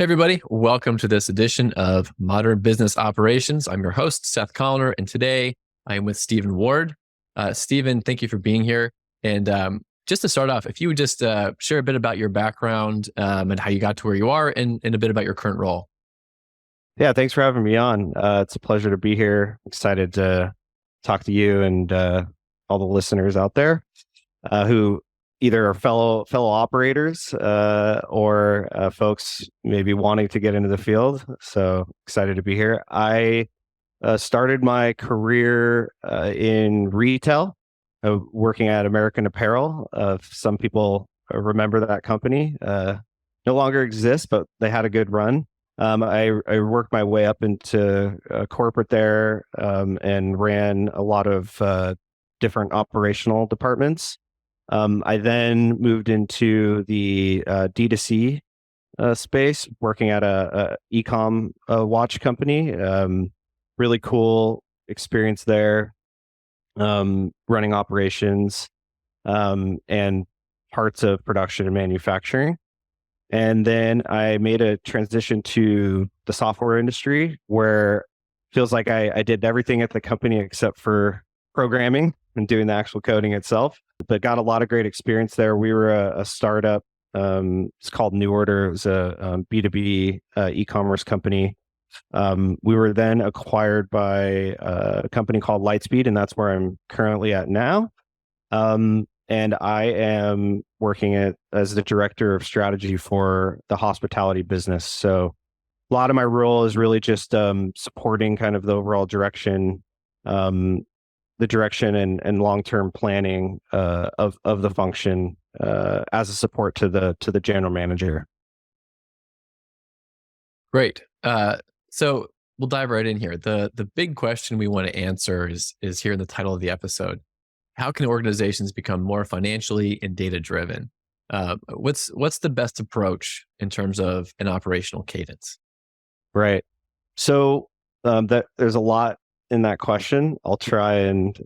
Hey everybody, welcome to this edition of Modern Business Operations. I'm your host, Seth Colaner, and today I am with Stephen Ward. Stephen, thank you for being here. And just to start off, if you would just share a bit about your background and how you got to where you are and a bit about your current role. Yeah, thanks for having me on. It's a pleasure to be here. Excited to talk to you and all the listeners out there who either are fellow operators or folks maybe wanting to get into the field. So excited to be here. I started my career in retail, working at American Apparel. Some people remember that company. No longer exists, but they had a good run. I worked my way up into corporate there and ran a lot of different operational departments. I then moved into the D2C space, working at a e-com watch company. Really cool experience there, running operations and parts of production and manufacturing. And then I made a transition to the software industry where it feels like I did everything at the company except for programming and doing the actual coding itself, but got a lot of great experience there. We were a startup. It's called New Order. It was a B2B e-commerce company. We were then acquired by a company called Lightspeed, and that's where I'm currently at now. And I am working as the director of strategy for the hospitality business. So a lot of my role is really just supporting kind of the overall direction, and long-term planning of the function as a support to the general manager. Great. So we'll dive right in here. The big question we want to answer is here in the title of the episode. How can organizations become more financially and data-driven? What's the best approach in terms of an operational cadence? Right. So there's a lot in that question. I'll try and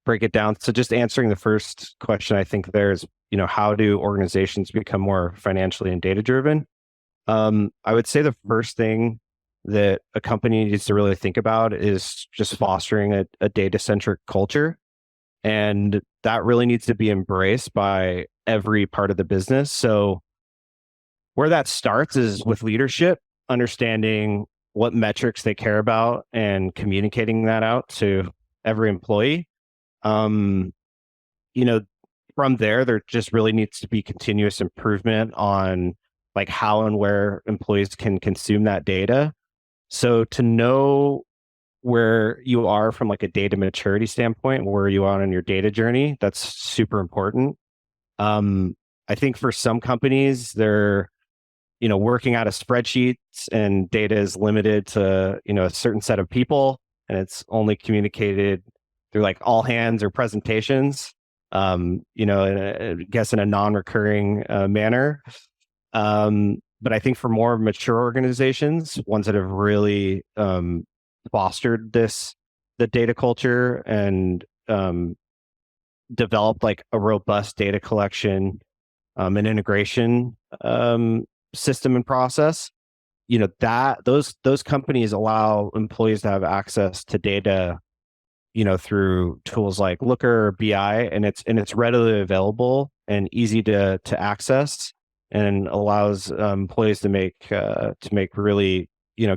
break it down. So just answering the first question, I think there's, how do organizations become more financially and data-driven? I would say the first thing that a company needs to really think about is just fostering a data-centric culture. And that really needs to be embraced by every part of the business. So where that starts is with leadership, understanding what metrics they care about and communicating that out to every employee. From there just really needs to be continuous improvement on like how and where employees can consume that data. So to know where you are from like a data maturity standpoint, where you are on your data journey, that's super important. I think for some companies, they're, working out of spreadsheets and data is limited to, a certain set of people and it's only communicated through like all hands or presentations, I guess in a non-recurring manner. But I think for more mature organizations, ones that have really fostered the data culture and developed like a robust data collection and integration system and process, that those companies allow employees to have access to data, through tools like Looker or BI, and it's readily available and easy to access, and allows employees to make really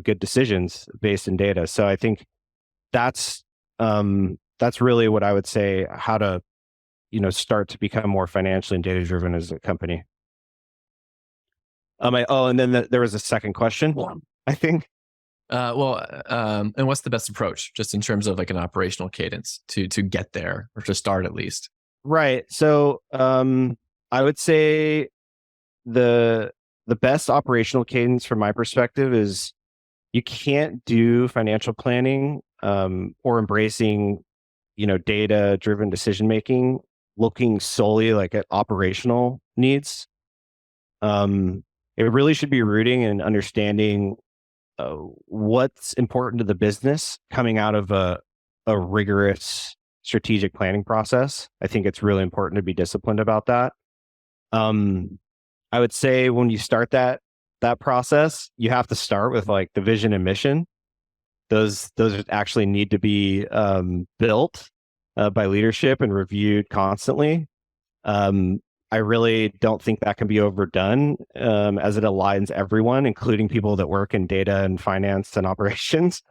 good decisions based in data. So I think that's really what I would say, how to start to become more financially and data driven as a company. And then there was a second question, I think. And what's the best approach, just in terms of like an operational cadence to get there, or to start at least? Right. So I would say the best operational cadence from my perspective is you can't do financial planning or embracing, data-driven decision making looking solely like at operational needs. It really should be rooting and understanding what's important to the business coming out of a rigorous strategic planning process. I think it's really important to be disciplined about that. I would say when you start that, that process, you have to start with like the vision and mission. Those actually need to be built by leadership and reviewed constantly. I really don't think that can be overdone, as it aligns everyone, including people that work in data and finance and operations.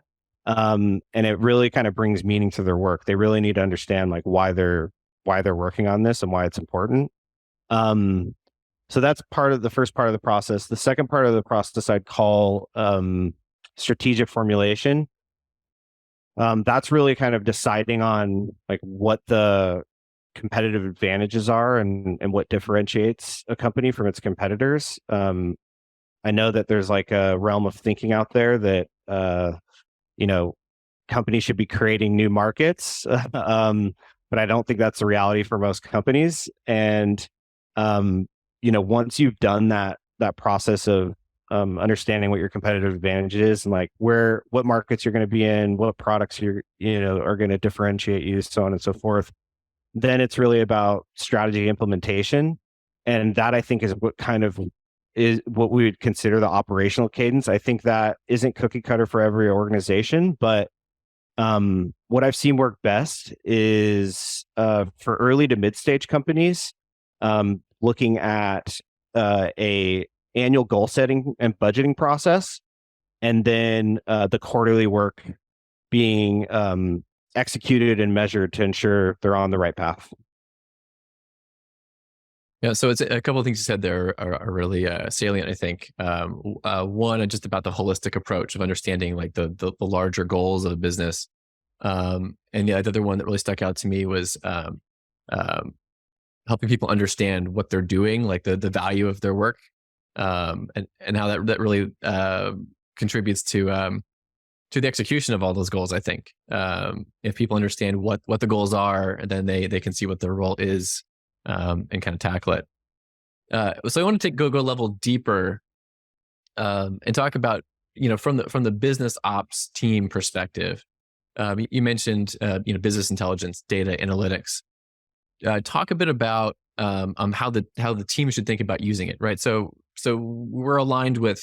And it really kind of brings meaning to their work. They really need to understand like why they're working on this and why it's important. So that's part of the first part of the process. The second part of the process I'd call strategic formulation. That's really kind of deciding on like what the competitive advantages are and what differentiates a company from its competitors. I know that there's like a realm of thinking out there that you know, companies should be creating new markets, but I don't think that's the reality for most companies. And once you've done that process of understanding what your competitive advantage is and like what markets you're going to be in, what products are going to differentiate you, so on and so forth, then it's really about strategy implementation. And that I think is what we would consider the operational cadence. I think that isn't cookie cutter for every organization, but what I've seen work best is for early to mid stage companies, looking at a annual goal setting and budgeting process, and then the quarterly work being executed and measured to ensure they're on the right path. Yeah, so it's a couple of things you said there are really salient, I think. One, just about the holistic approach of understanding like the larger goals of a business. And the other one that really stuck out to me was helping people understand what they're doing, like the value of their work, and how that really contributes to the execution of all those goals. I think if people understand what the goals are, and then they can see what their role is, and kind of tackle it. So I want to go a level deeper and talk about from the business ops team perspective. You mentioned business intelligence, data analytics. Talk a bit about how the team should think about using it, right? So we're aligned with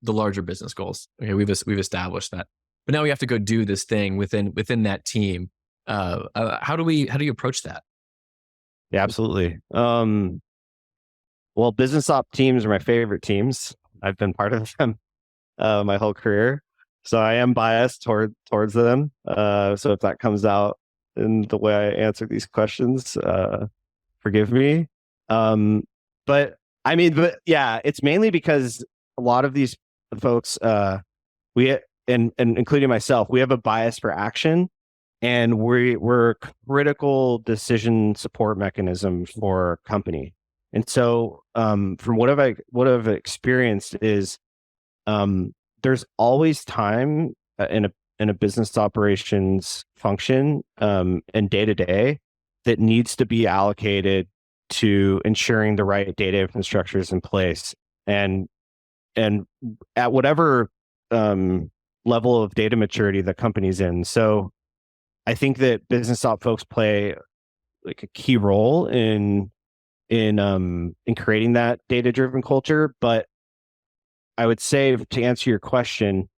the larger business goals. Okay, we've established that, but now we have to go do this thing within that team. How do you approach that? Yeah, absolutely. Well, business op teams are my favorite teams. I've been part of them my whole career, so I am biased towards them. So if that comes out in the way I answer these questions, forgive me. But yeah, it's mainly because a lot of these folks, we and including myself, we have a bias for action, and we're a critical decision support mechanism for a company. And so, from what I've experienced is, there's always time in a business operations function, and day to day, that needs to be allocated to ensuring the right data infrastructure is in place, and at whatever level of data maturity the company's in. So I think that business op folks play like a key role in creating that data driven culture. But I would say, to answer your question,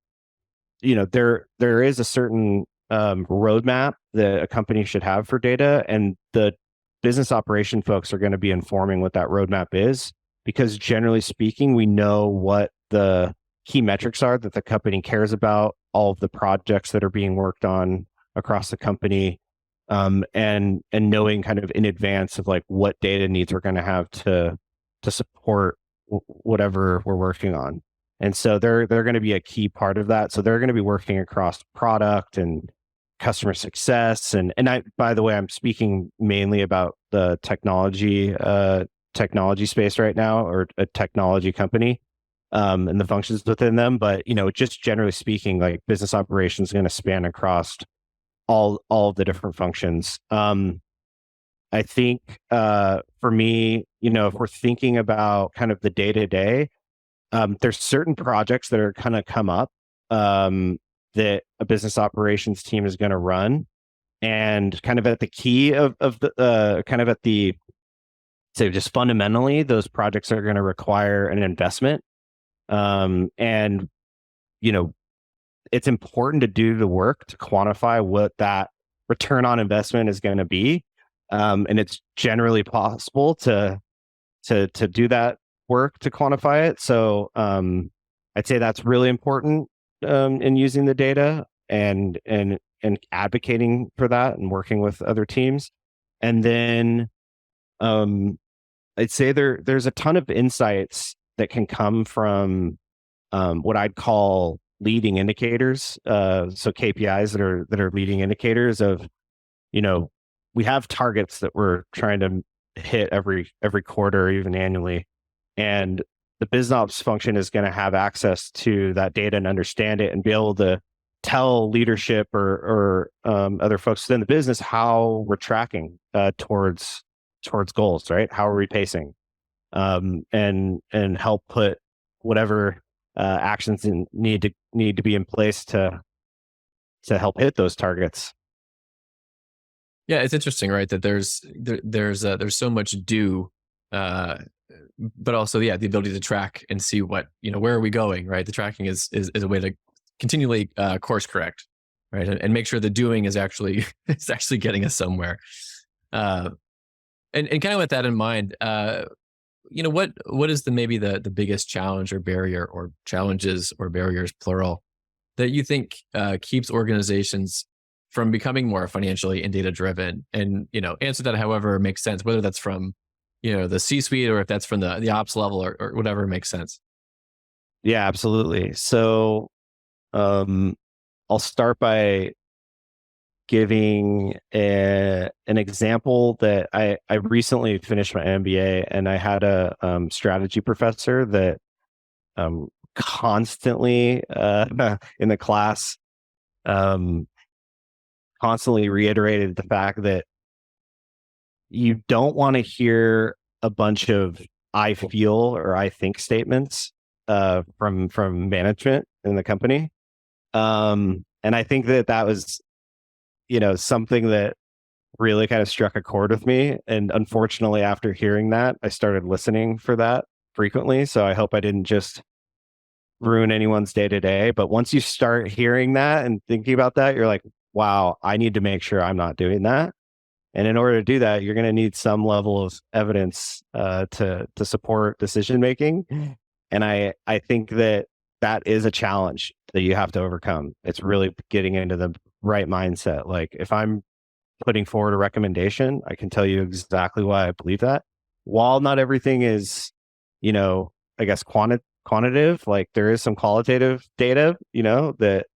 there is a certain roadmap that a company should have for data, and the business operation folks are going to be informing what that roadmap is, because generally speaking, we know what the key metrics are that the company cares about, all of the projects that are being worked on across the company, and knowing kind of in advance of like what data needs we're going to have to support whatever we're working on. And so they're going to be a key part of that. So they're going to be working across product and customer success. And I, by the way, I'm speaking mainly about the technology space right now, or a technology company, and the functions within them. But, just generally speaking, like business operations is going to span across all of the different functions. I think for me, if we're thinking about kind of the day to day, there's certain projects that are kind of come up that a business operations team is going to run, and kind of at the key of the kind of at the, so just fundamentally, those projects are going to require an investment. And, you know, it's important to do the work to quantify what that return on investment is going to be. And it's generally possible to do that work to quantify it. So I'd say that's really important in using the data and advocating for that and working with other teams. And then I'd say there's a ton of insights that can come from what I'd call leading indicators. So KPIs that are leading indicators of, we have targets that we're trying to hit every quarter or even annually, and the business ops function is going to have access to that data and understand it and be able to tell leadership or other folks within the business how we're tracking towards goals, right? How are we pacing? And help put whatever actions need to be in place to help hit those targets. Yeah, it's interesting, right? That there's so much due, but also, yeah, the ability to track and see what, where are we going, right? The tracking is a way to continually course correct, right, and make sure the doing is actually is actually getting us somewhere. And kind of with that in mind, what is maybe the biggest challenge or barrier, or challenges or barriers plural, that you think keeps organizations from becoming more financially and data driven? And answer that however makes sense, whether that's from the C-suite, or if that's from the ops level, or whatever makes sense. Yeah, absolutely. So I'll start by giving an example that I recently finished my MBA, and I had a strategy professor that constantly in the class constantly reiterated the fact that you don't want to hear a bunch of "I feel" or "I think" statements from management in the company. And I think that was, something that really kind of struck a chord with me. And unfortunately, after hearing that, I started listening for that frequently. So I hope I didn't just ruin anyone's day to day. But once you start hearing that and thinking about that, you're like, wow, I need to make sure I'm not doing that. And in order to do that, you're going to need some level of evidence to support decision making. And I think that is a challenge that you have to overcome. It's really getting into the right mindset. Like, if I'm putting forward a recommendation, I can tell you exactly why I believe that. While not everything is, I guess quantitative, like there is some qualitative data, that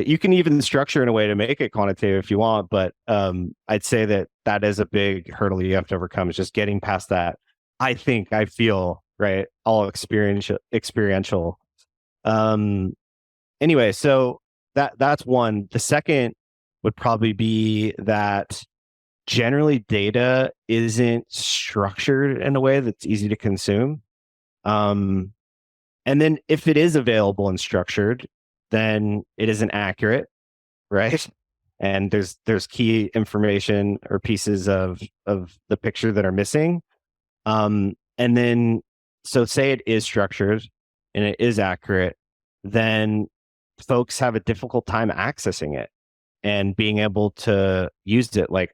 you can even structure in a way to make it quantitative if you want. But I'd say that is a big hurdle you have to overcome, is just getting past that. I think, I feel, right, all experiential. Anyway, so that's one. The second would probably be that generally data isn't structured in a way that's easy to consume. And then if it is available and structured, then it isn't accurate, right? And there's key information or pieces of the picture that are missing. And then, so say it is structured and it is accurate, then folks have a difficult time accessing it and being able to use it. Like,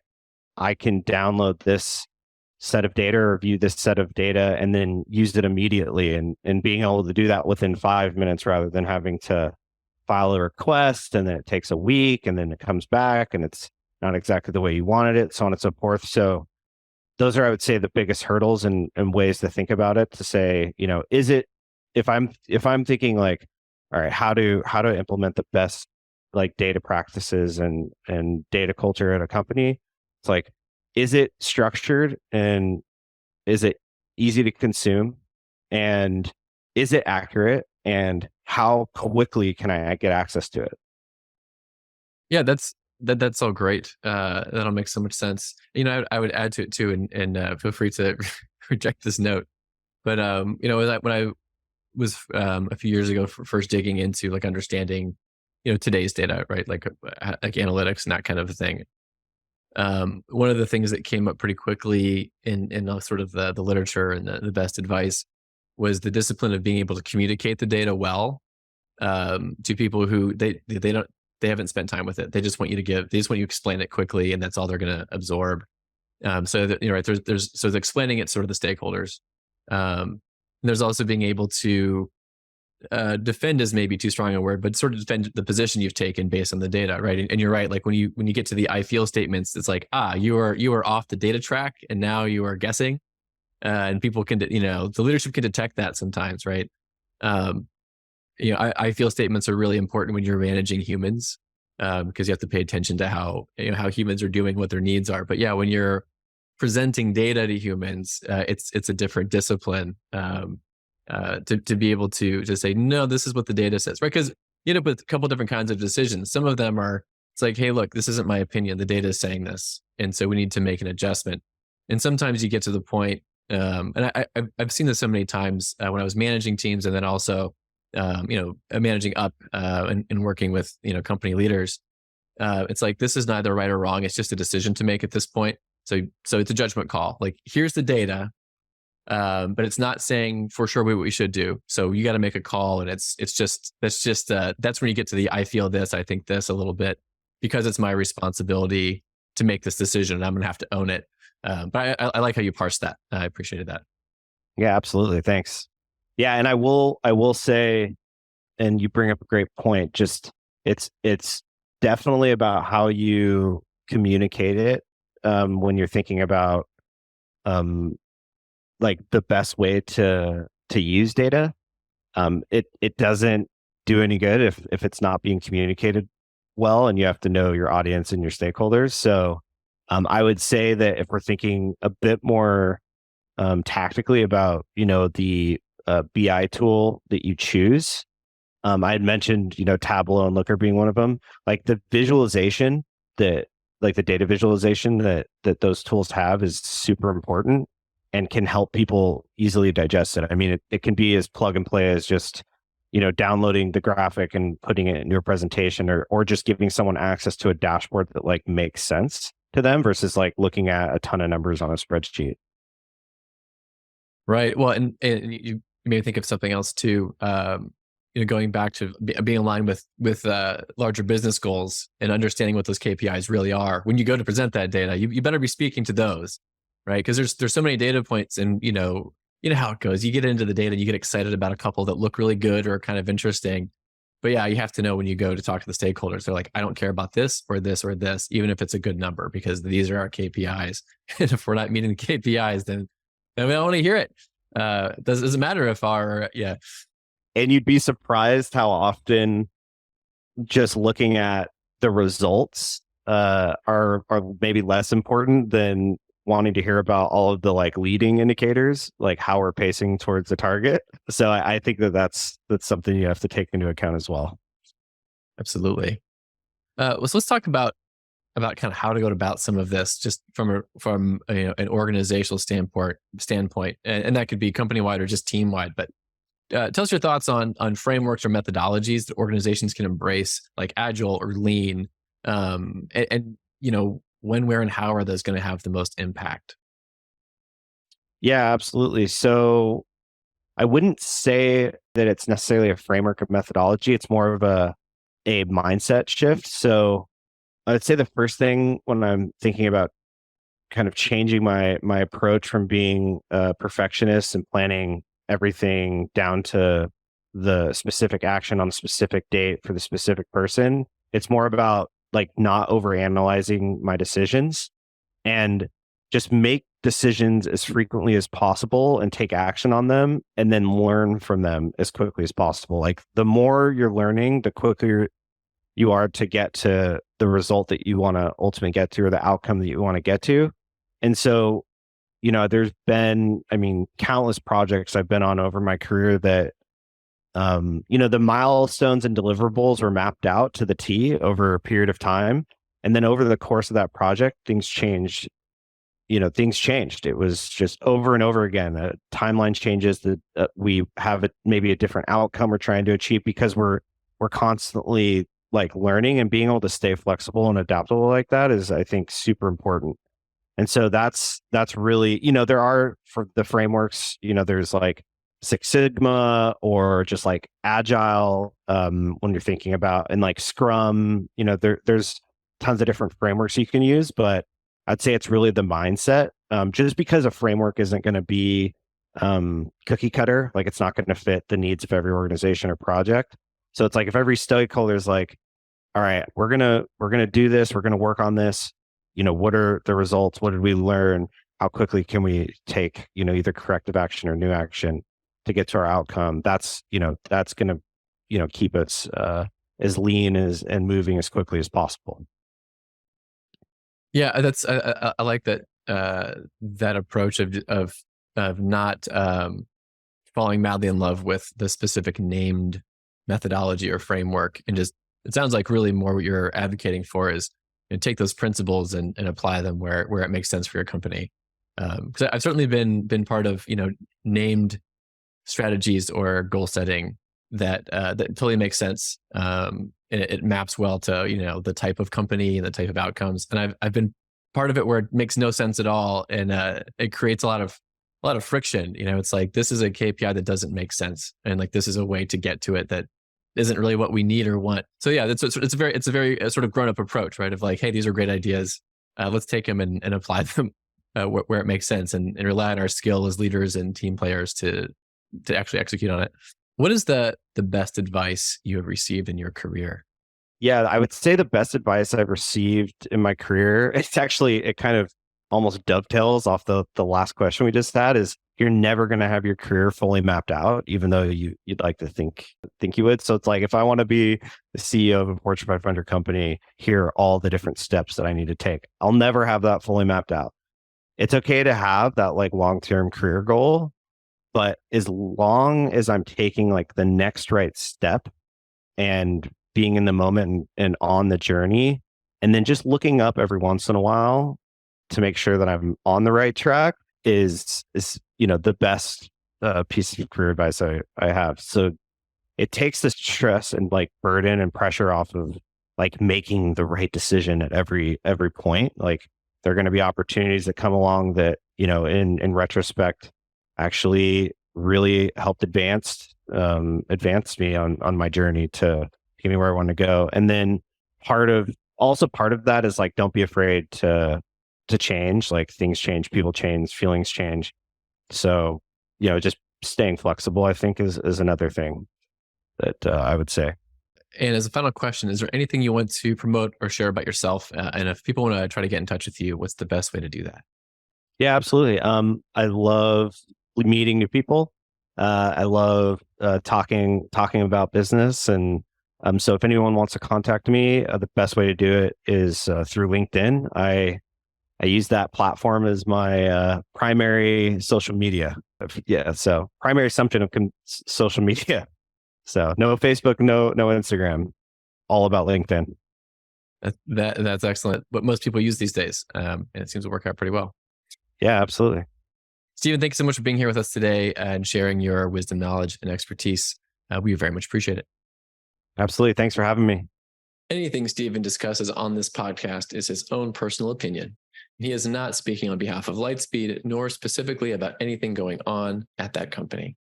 I can download this set of data or view this set of data and then use it immediately, and being able to do that within 5 minutes rather than having to file a request and then it takes a week and then it comes back and it's not exactly the way you wanted it, so on and so forth. So those are, I would say, the biggest hurdles and ways to think about it, to say, is it, if I'm thinking like, all right, how to implement the best like data practices and data culture at a company, it's like, is it structured, and is it easy to consume, and is it accurate, and how quickly can I get access to it? Yeah, that's all great. That'll make so much sense. I would add to it too, and feel free to reject this note. But when I was a few years ago first digging into like understanding, today's data, right? Like analytics and that kind of a thing. One of the things that came up pretty quickly in sort of the literature and the best advice was the discipline of being able to communicate the data well to people who they haven't spent time with it. They just want you to explain it quickly, and that's all they're going to absorb. So that, right, there's explaining it sort of the stakeholders. And there's also being able to defend is maybe too strong a word, but sort of defend the position you've taken based on the data, right? And you're right. Like when you get to the I feel statements, it's like, you are off the data track, and now you are guessing. And people can, the leadership can detect that sometimes, right? I feel statements are really important when you're managing humans, because you have to pay attention to how humans are doing, what their needs are. But yeah, when you're presenting data to humans, it's a different discipline to be able to say, no, this is what the data says, right? Because you end up with a couple different kinds of decisions. Some of them are, it's like, hey, look, this isn't my opinion. The data is saying this, and so we need to make an adjustment. And sometimes you get to the point, and I've seen this so many times when I was managing teams, and then also managing up and working with company leaders. It's like, this is neither right or wrong. It's just a decision to make at this point. So it's a judgment call. Like, here's the data, but it's not saying for sure what we should do. So you got to make a call, and that's when you get to the I feel this, I think this a little bit, because it's my responsibility to make this decision, and I'm going to have to own it. But I like how you parsed that. I appreciated that. Yeah, absolutely. Thanks. Yeah, and I will say, and you bring up a great point. Just it's definitely about how you communicate it when you're thinking about like the best way to use data. It doesn't do any good if it's not being communicated well, and you have to know your audience and your stakeholders. So I would say that if we're thinking a bit more tactically about the BI tool that you choose, I had mentioned Tableau and Looker being one of them. Like the visualization the data visualization that those tools have is super important and can help people easily digest it. I mean, it can be as plug and play as just downloading the graphic and putting it in your presentation, or just giving someone access to a dashboard that like makes sense to them versus like looking at a ton of numbers on a spreadsheet. Right. Well, and you made me think of something else too. Going back to being aligned with larger business goals and understanding what those KPIs really are. When you go to present that data, you better be speaking to those, right? Because there's so many data points, and you know how it goes. You get into the data, and you get excited about a couple that look really good or kind of interesting. But yeah, you have to know when you go to talk to the stakeholders, they're like, I don't care about this or this or this, even if it's a good number, because these are our KPIs. And if we're not meeting the KPIs, then we don't want to hear it. Doesn't matter if yeah. And you'd be surprised how often just looking at the results are maybe less important than wanting to hear about all of the like leading indicators, like how we're pacing towards the target. So I think that's something you have to take into account as well. Absolutely. So let's talk about kind of how to go about some of this, just from an organizational standpoint, and that could be company wide or just team wide. But tell us your thoughts on frameworks or methodologies that organizations can embrace, like agile or lean, and when, where, and how are those going to have the most impact? Yeah, absolutely. So I wouldn't say that it's necessarily a framework of methodology. It's more of a mindset shift. So I'd say the first thing when I'm thinking about kind of changing my approach from being a perfectionist and planning everything down to the specific action on a specific date for the specific person, it's more about like not overanalyzing my decisions and just make decisions as frequently as possible and take action on them, and then learn from them as quickly as possible. Like the more you're learning, the quicker you are to get to the result that you want to ultimately get to, or the outcome that you want to get to. And so, there's been, countless projects I've been on over my career that, the milestones and deliverables were mapped out to the T over a period of time. And then over the course of that project, things changed. Things changed. It was just over and over again. Timeline changes that we have maybe a different outcome we're trying to achieve, because we're constantly like learning, and being able to stay flexible and adaptable like that is, I think, super important. And so that's really, there are, for the frameworks, there's like Six Sigma or just like Agile, when you're thinking about, and like Scrum, there's tons of different frameworks you can use, but I'd say it's really the mindset. Just because a framework isn't going to be cookie cutter, like it's not going to fit the needs of every organization or project. So it's like if every stakeholder is like, all right, we're gonna do this, we're gonna work on this. What are the results? What did we learn? How quickly can we take, either corrective action or new action to get to our outcome? That's gonna, keep us as lean as and moving as quickly as possible. Yeah, I like that that approach of not falling madly in love with the specific named methodology or framework, and just it sounds like really more what you're advocating for is take those principles and apply them where it makes sense for your company. Because I've certainly been part of named strategies or goal setting that totally makes sense. And it maps well to the type of company and the type of outcomes. And I've been part of it where it makes no sense at all, and it creates a lot of friction. It's like this is a KPI that doesn't make sense, and like this is a way to get to it that isn't really what we need or want. So yeah, it's a very sort of grown up approach, right? Of like, hey, these are great ideas. Let's take them and apply them where it makes sense, and rely on our skill as leaders and team players to actually execute on it. What is the best advice you have received in your career? Yeah, I would say the best advice I've received in my career, it kind of almost dovetails off the last question we just had, is you're never going to have your career fully mapped out, even though you'd like to think you would. So it's like, if I want to be the CEO of a Fortune 500 company, here are all the different steps that I need to take. I'll never have that fully mapped out. It's okay to have that like long-term career goal, but as long as I'm taking like the next right step and being in the moment and on the journey, and then just looking up every once in a while to make sure that I'm on the right track is the best piece of career advice I have. So it takes the stress and like burden and pressure off of like making the right decision at every point. Like there are going to be opportunities that come along that, in retrospect, actually really helped advance me on my journey to get me where I want to go. And then part of that is like, don't be afraid to change. Like things change, people change, feelings change. So, just staying flexible, I think is another thing that I would say. And as a final question, is there anything you want to promote or share about yourself? And if people want to try to get in touch with you, what's the best way to do that? Yeah, absolutely. I love meeting new people. I love talking about business, and so if anyone wants to contact me, the best way to do it is through LinkedIn. I use that platform as my primary social media. Yeah, so primary assumption of social media. So no Facebook, no Instagram, all about LinkedIn. That's excellent. What most people use these days, and it seems to work out pretty well. Yeah, absolutely. Stephen, thanks so much for being here with us today and sharing your wisdom, knowledge, and expertise. We very much appreciate it. Absolutely. Thanks for having me. Anything Stephen discusses on this podcast is his own personal opinion. He is not speaking on behalf of Lightspeed, nor specifically about anything going on at that company.